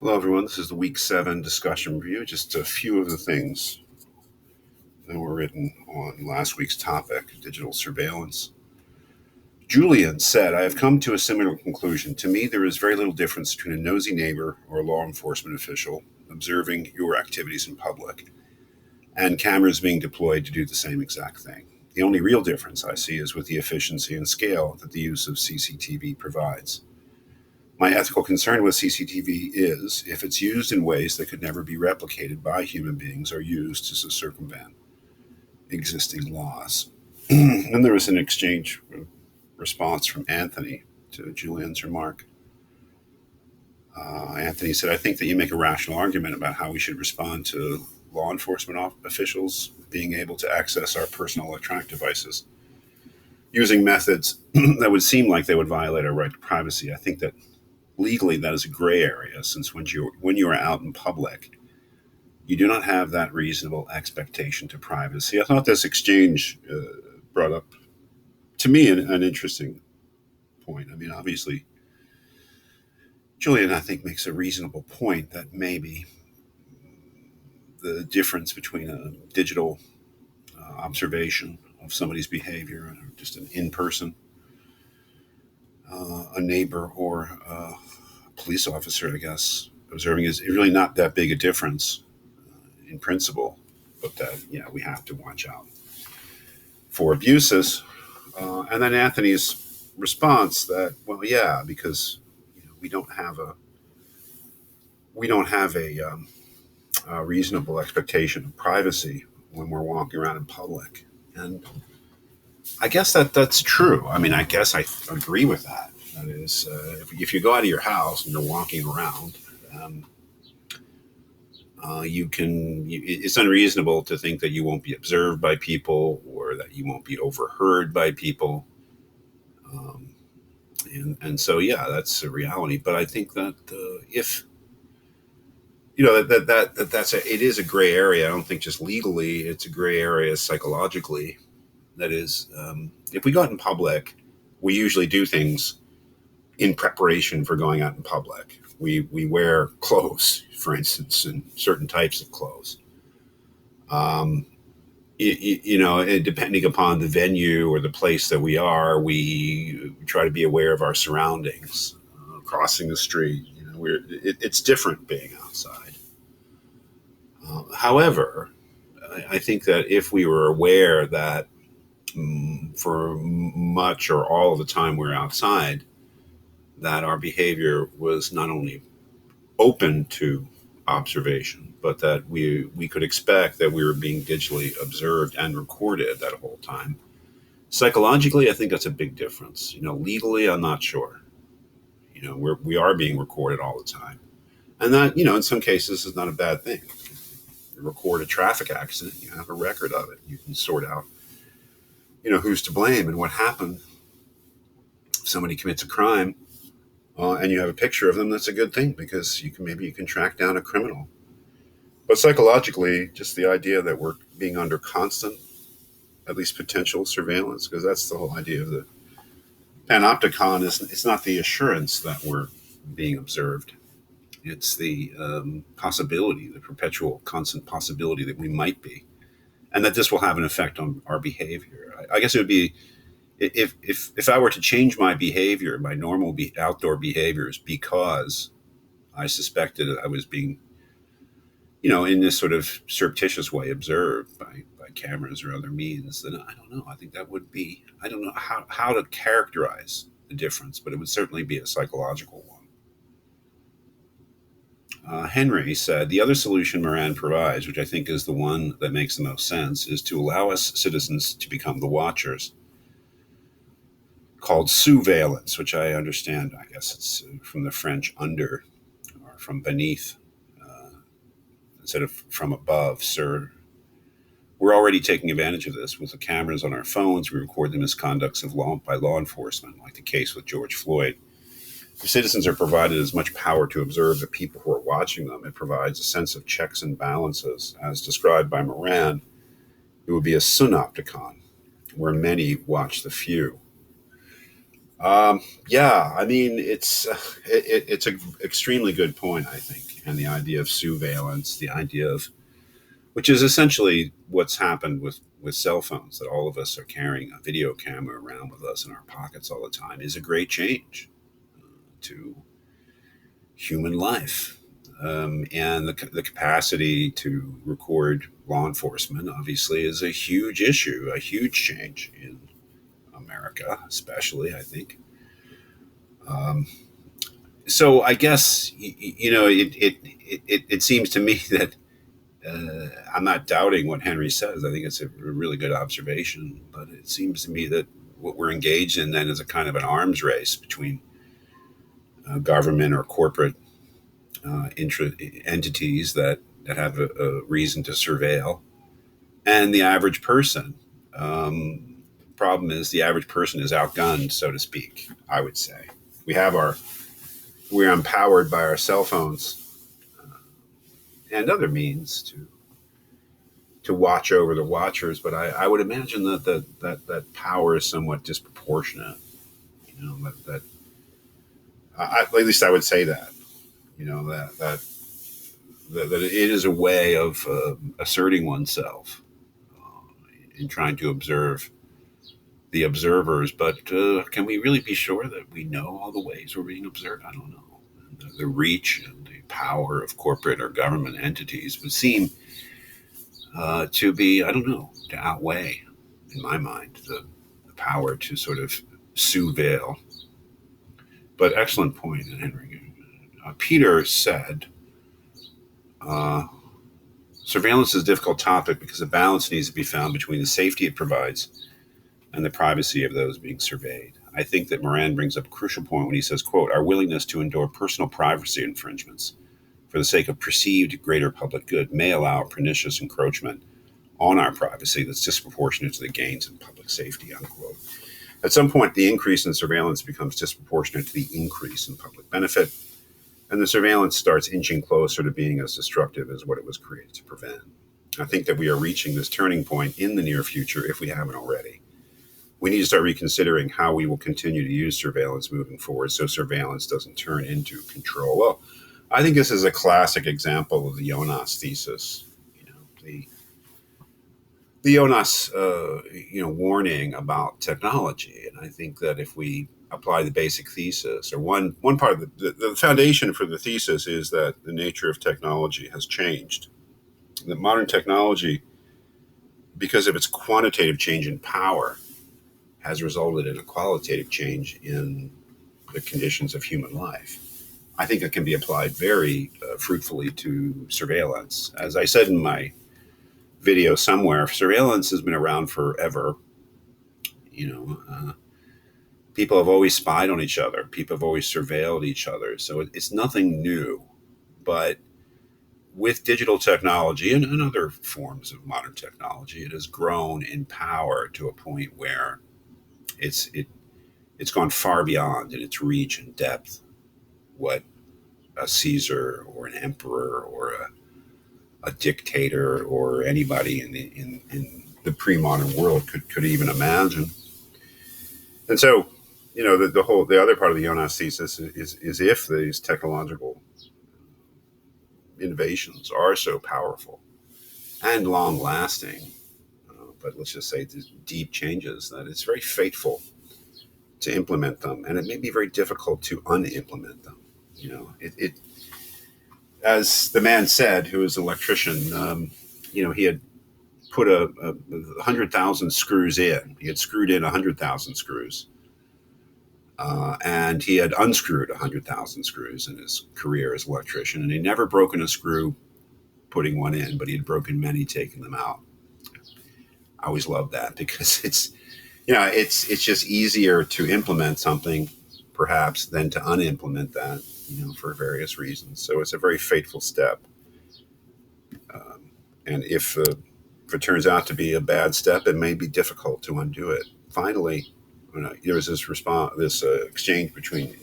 Hello, everyone. This is the Week 7 discussion review. Just a few of the things that were written on last week's topic, digital surveillance. Julian said, I have come to a similar conclusion. To me, there is very little difference between a nosy neighbor or a law enforcement official observing your activities in public and cameras being deployed to do the same exact thing. The only real difference I see is with the efficiency and scale that the use of CCTV provides. My ethical concern with CCTV is if it's used in ways that could never be replicated by human beings or used to circumvent existing laws. And there was an exchange response from Anthony to Julian's remark. Anthony said, I think that you make a rational argument about how we should respond to law enforcement officials being able to access our personal electronic devices using methods that would seem like they would violate our right to privacy. I think that legally that is a gray area since when you are out in public, you do not have that reasonable expectation to privacy. I thought this exchange brought up to me an interesting point. I mean, obviously, Julian, I think, makes a reasonable point that maybe the difference between a digital observation of somebody's behavior and just an in-person, a neighbor or a police officer, I guess, observing is really not that big a difference in principle, but that we have to watch out for abuses. And then Anthony's response that, well, yeah, because we don't have a reasonable expectation of privacy when we're walking around in public, and I guess that's true. I mean, I guess I agree with that. That is, if you go out of your house and you're walking around. It's unreasonable to think that you won't be observed by people or that you won't be overheard by people. And so, yeah, that's a reality. But I think that if, it is a gray area. I don't think just legally, it's a gray area psychologically. That is, if we go out in public, we usually do things in preparation for going out in public. We wear clothes, for instance, and certain types of clothes. Depending upon the venue or the place that we are, we try to be aware of our surroundings. Crossing the street, it's different being outside. However, I think that if we were aware that for much or all of the time we're outside, that our behavior was not only open to observation, but that we could expect that we were being digitally observed and recorded that whole time. Psychologically, I think that's a big difference. Legally, I'm not sure. We are being recorded all the time, and that in some cases is not a bad thing. You record a traffic accident, you have a record of it. You can sort out, who's to blame and what happened. If somebody commits a crime, and you have a picture of them, that's a good thing because maybe you can track down a criminal. But psychologically, just the idea that we're being under constant, at least potential surveillance, because that's the whole idea of the panopticon. It's not the assurance that we're being observed. It's the possibility, the perpetual, constant possibility that we might be, and that this will have an effect on our behavior. I guess it would be if I were to change my behavior, my normal outdoor behaviors, because I suspected that I was being, in this sort of surreptitious way observed by cameras or other means, then I don't know. I think that would be, I don't know how to characterize the difference, but it would certainly be a psychological one. Henry said, the other solution Moran provides, which I think is the one that makes the most sense, is to allow us citizens to become the watchers, called surveillance, which I understand, I guess it's from the French under, or from beneath, instead of from above, sir. We're already taking advantage of this with the cameras on our phones. We record the misconducts by law enforcement, like the case with George Floyd. The citizens are provided as much power to observe the people who are watching them. It provides a sense of checks and balances. As described by Moran, it would be a synopticon, where many watch the few. Yeah, I mean, it's an extremely good point, I think. and the idea of surveillance, the idea of, which is essentially what's happened with cell phones, that all of us are carrying a video camera around with us in our pockets all the time, is a great change to human life. And the capacity to record law enforcement obviously is a huge issue, a huge change in America, especially, I think. Um, so I guess, it seems to me that I'm not doubting what Henry says. I think it's a really good observation, but it seems to me that what we're engaged in then is a kind of an arms race between government or corporate entities that have a reason to surveil, and the average person. Problem is, the average person is outgunned, so to speak. I would say we have our we're empowered by our cell phones and other means to watch over the watchers, but I would imagine that power is somewhat disproportionate. That at least I would say that. That it is a way of asserting oneself in trying to observe the observers. But can we really be sure that we know all the ways we're being observed? I don't know. The reach and the power of corporate or government entities would seem to be, I don't know, to outweigh, in my mind, the power to sort of surveil. But excellent point, Henry. Peter said, uh, surveillance is a difficult topic because a balance needs to be found between the safety it provides and the privacy of those being surveyed. I think that Moran brings up a crucial point when he says, quote, our willingness to endure personal privacy infringements for the sake of perceived greater public good may allow pernicious encroachment on our privacy that's disproportionate to the gains in public safety, unquote. At some point, the increase in surveillance becomes disproportionate to the increase in public benefit, and the surveillance starts inching closer to being as destructive as what it was created to prevent. I think that we are reaching this turning point in the near future, if we haven't already. We need to start reconsidering how we will continue to use surveillance moving forward so surveillance doesn't turn into control. Well, I think this is a classic example of the Jonas thesis. The Jonas, warning about technology. And I think that if we apply the basic thesis, or one part of the foundation for the thesis is that the nature of technology has changed. That modern technology, because of its quantitative change in power, has resulted in a qualitative change in the conditions of human life. I think it can be applied very fruitfully to surveillance. As I said in my video somewhere, surveillance has been around forever. People have always spied on each other. People have always surveilled each other. So it's nothing new. But with digital technology and other forms of modern technology, it has grown in power to a point where it's gone far beyond in its reach and depth what a Caesar or an emperor or a dictator or anybody in the pre-modern world could even imagine. And so, the other part of the Jonas thesis is if these technological innovations are so powerful and long lasting, but let's just say these deep changes, that it's very fateful to implement them, and it may be very difficult to unimplement them. It as the man said, who was an electrician, he had put a 100,000 screws in. He had screwed in 100,000 screws. And he had unscrewed 100,000 screws in his career as an electrician, and he'd never broken a screw putting one in, but he had broken many taking them out. I always love that because it's just easier to implement something perhaps than to unimplement that, for various reasons. So it's a very fateful step. And if it turns out to be a bad step, it may be difficult to undo it. Finally, there was this exchange between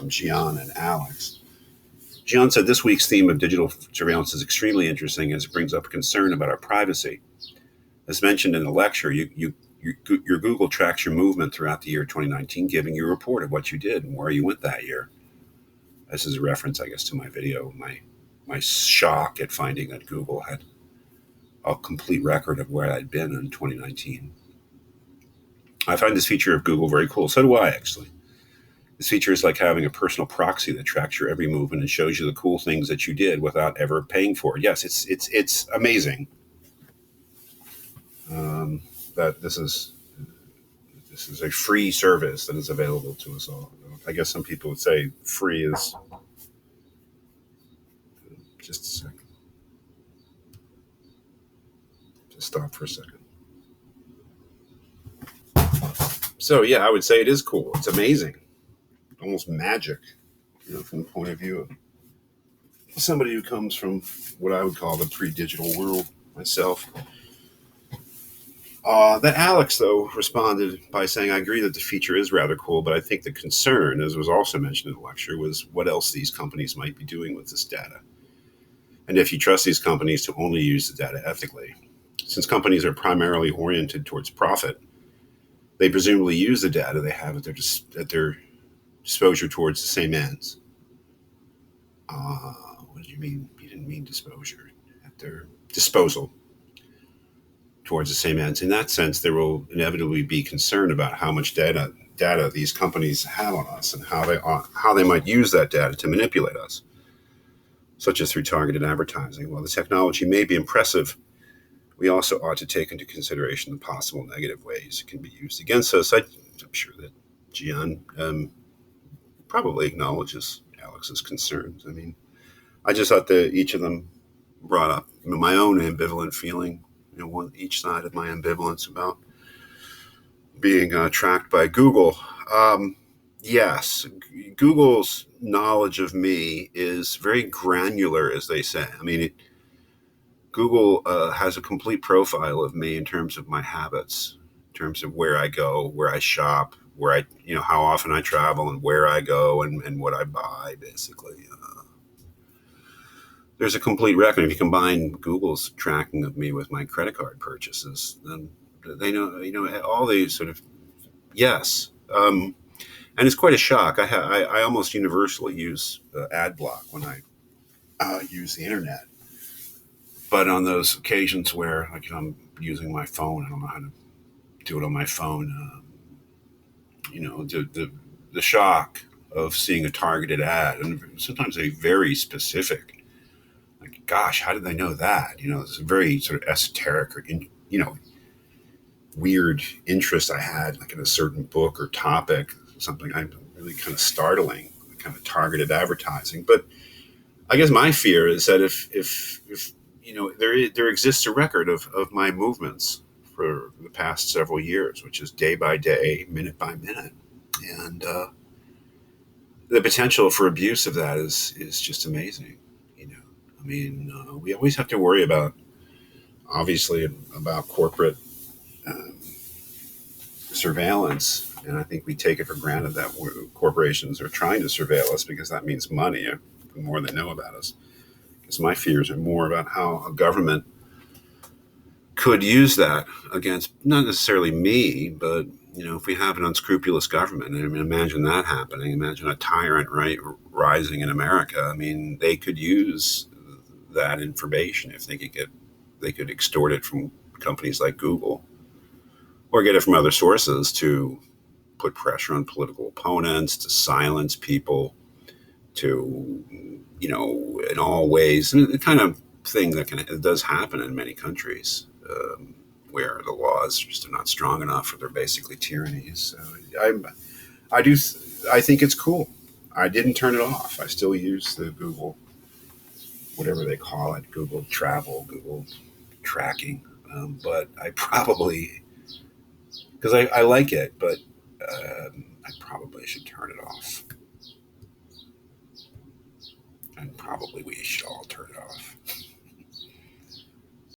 Gian and Alex. Gian said, this week's theme of digital surveillance is extremely interesting as it brings up a concern about our privacy. As mentioned in the lecture, your Google tracks your movement throughout the year 2019, giving you a report of what you did and where you went that year. This is a reference, I guess, to my video, my my shock at finding that Google had a complete record of where I'd been in 2019. I find this feature of Google very cool. So do I, actually. This feature is like having a personal proxy that tracks your every movement and shows you the cool things that you did without ever paying for it. Yes, it's amazing that this is a free service that is available to us all. I guess some people would say free is just a second. Just stop for a second. So yeah, I would say it is cool. It's amazing, almost magic, from the point of view of somebody who comes from what I would call the pre-digital world myself. That Alex, though, responded by saying, I agree that the feature is rather cool, but I think the concern, as was also mentioned in the lecture, was what else these companies might be doing with this data. And if you trust these companies to only use the data ethically. Since companies are primarily oriented towards profit, they presumably use the data they have at their disposure towards the same ends. What did you mean? You didn't mean disposure. At their disposal towards the same ends. In that sense, there will inevitably be concern about how much data these companies have on us and how they might use that data to manipulate us, such as through targeted advertising. While the technology may be impressive, we also ought to take into consideration the possible negative ways it can be used against us. I'm sure that Gian probably acknowledges Alex's concerns. I mean, I just thought that each of them brought up my own ambivalent feeling, each side of my ambivalence about being tracked by Google. Yes, Google's knowledge of me is very granular, as they say. I mean, Google has a complete profile of me in terms of my habits, in terms of where I go, where I shop, how often I travel and where I go and what I buy, basically. There's a complete record. If you combine Google's tracking of me with my credit card purchases, then they know, all these sort of, yes. And it's quite a shock. I almost universally use ad block when I use the internet. But on those occasions where, like, I'm using my phone, I don't know how to do it on my phone. The shock of seeing a targeted ad, and sometimes a very specific, like, gosh, how did they know that? It's a very sort of esoteric or weird interest I had, like in a certain book or topic, something I'm really kind of startling, kind of targeted advertising. But I guess my fear is that if there exists a record of my movements for the past several years, which is day by day, minute by minute, and the potential for abuse of that is just amazing. I mean, we always have to worry obviously, about corporate surveillance, and I think we take it for granted that corporations are trying to surveil us because that means money. The more they know about us. Because my fears are more about how a government could use that against not necessarily me, but if we have an unscrupulous government, I mean, imagine that happening. Imagine a tyrant rising in America. I mean, they could use that information if they could extort it from companies like Google, or get it from other sources to put pressure on political opponents, to silence people, to in all ways, and the kind of thing that does happen in many countries where the laws just are not strong enough, or they're basically tyrannies. So I think it's cool. I didn't turn it off. I still use the Google, whatever they call it, Google Travel, Google Tracking. But I probably, because I like it, but I probably should turn it off. And probably we should all turn it off.